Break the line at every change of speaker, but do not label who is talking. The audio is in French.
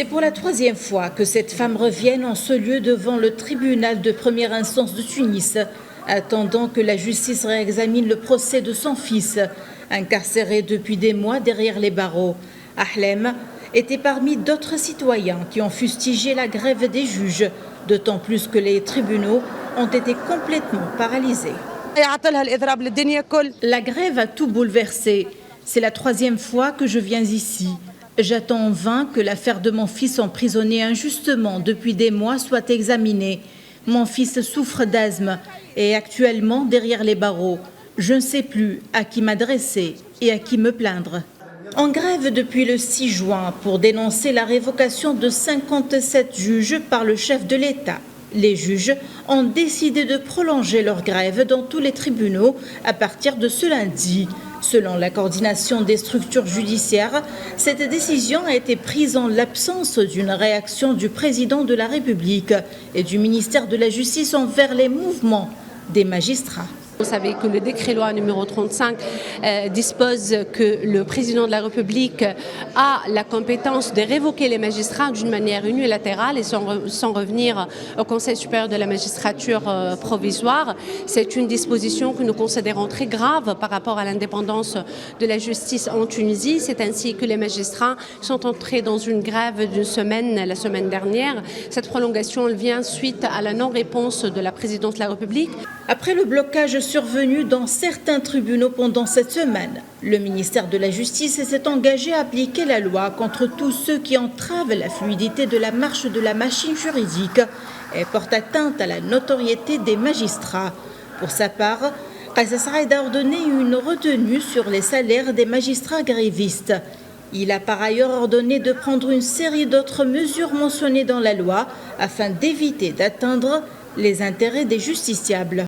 C'est pour la troisième fois que cette femme revient en ce lieu devant le tribunal de première instance de Tunis, attendant que la justice réexamine le procès de son fils, incarcéré depuis des mois derrière les barreaux. Ahlem était parmi d'autres citoyens qui ont fustigé la grève des juges, d'autant plus que les tribunaux ont été complètement paralysés. La grève a tout bouleversé. C'est la troisième fois que je viens ici. J'attends en vain que l'affaire de mon fils emprisonné injustement depuis des mois soit examinée. Mon fils souffre d'asthme et est actuellement derrière les barreaux. Je ne sais plus à qui m'adresser et à qui me plaindre. En grève depuis le 6 juin pour dénoncer la révocation de 57 juges par le chef de l'État. Les juges ont décidé de prolonger leur grève dans tous les tribunaux à partir de ce lundi. Selon la coordination des structures judiciaires, cette décision a été prise en l'absence d'une réaction du président de la République et du ministère de la Justice envers les mouvements des magistrats.
Vous savez que le décret loi numéro 35 dispose que le président de la République a la compétence de révoquer les magistrats d'une manière unilatérale et sans revenir au Conseil supérieur de la magistrature provisoire. C'est une disposition que nous considérons très grave par rapport à l'indépendance de la justice en Tunisie. C'est ainsi que les magistrats sont entrés dans une grève d'une semaine, la semaine dernière. Cette prolongation elle vient suite à la non-réponse de la présidence de la République.
Après le blocage survenu dans certains tribunaux pendant cette semaine, le ministère de la Justice s'est engagé à appliquer la loi contre tous ceux qui entravent la fluidité de la marche de la machine juridique et portent atteinte à la notoriété des magistrats. Pour sa part, Kais Saïed a ordonné une retenue sur les salaires des magistrats grévistes. Il a par ailleurs ordonné de prendre une série d'autres mesures mentionnées dans la loi afin d'éviter d'atteindre les intérêts des justiciables.